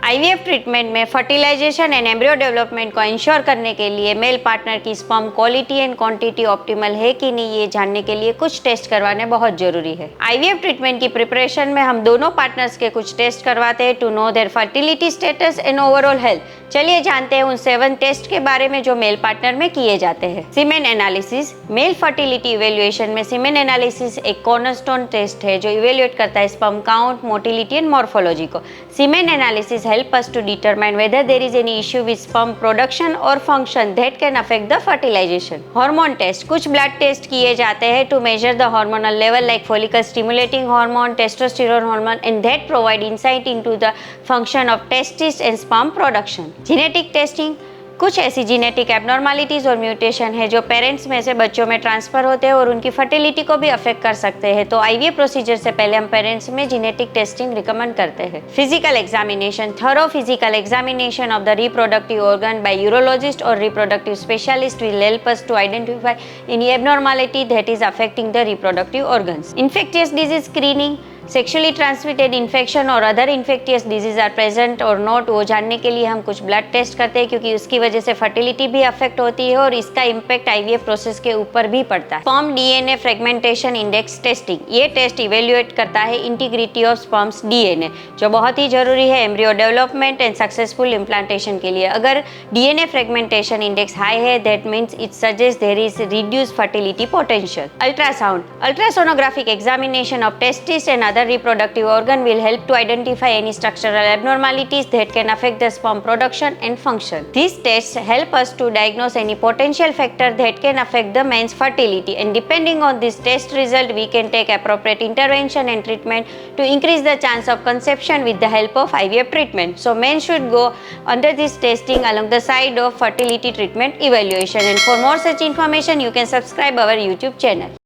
IVF treatment में fertilisation and embryo development को ensure करने के लिए मेल पार्टनर की sperm quality and quantity optimal है कि नहीं, ये जानने के लिए कुछ टेस्ट करवाने बहुत जरूरी है। आईवीएफ ट्रीटमेंट की प्रिपरेशन में हम दोनों पार्टनर्स के कुछ टेस्ट करवाते हैं to know their fertility status and overall health. चलिए जानते हैं उन 7 टेस्ट के बारे में जो मेल पार्टनर में किए जाते हैं। Semen analysis. Male fertility evaluation में सीमेन एनालिसिस एक कॉर्नरस्टोन टेस्ट है जो इवेल्युएट करता है sperm count, motility and morphology को। सीमेन एनालिसिस help us to determine whether there is any issue with sperm production or function that can affect the fertilization. Hormone test. कुछ blood test किए जाते हैं to measure the hormonal level like follicle stimulating hormone, testosterone hormone and that provide insight into the function of testis and sperm production. Genetic testing. कुछ ऐसी genetic abnormalities और mutation है जो parents में से बच्चों में ट्रांसफर होते हैं और उनकी फर्टिलिटी को भी अफेक्ट कर सकते हैं, तो आईवीएफ प्रोसीजर से पहले हम पेरेंट्स में जीनेटिक टेस्टिंग रिकमेंड करते हैं। Physical examination. Thorough physical examination of the reproductive organ by urologist और reproductive specialist will help us to identify any abnormality that is affecting the reproductive organs. Infectious disease screening. Sexually transmitted infection और other infectious disease are present और not, वो जानने के लिए हम कुछ blood test करते हैं क्योंकि उसकी वजह से फर्टिलिटी भी अफेक्ट होती है और इसका इम्पैक्ट आईवीएफ प्रोसेस के ऊपर भी पड़ता है। Sperm DNA fragmentation index testing. ये टेस्ट इवेल्युएट करता है इंटीग्रिटी ऑफ स्पर्म्स डीएनए, जो बहुत ही जरूरी है embryo development and successful implantation के लिए। अगर डीएनए फ्रेगमेंटेशन इंडेक्स हाई है that means it suggest there is reduce fertility potential. Ultrasound. Ultrasonographic examination of testis and other reproductive organ will help to identify any structural abnormalities that can affect the sperm production and function. These tests help us to diagnose any potential factor that can affect the man's fertility, and depending on this test result we can take appropriate intervention and treatment to increase the chance of conception with the help of IVF treatment. So men should go under this testing along the side of fertility treatment evaluation, and for more such information you can subscribe our YouTube channel.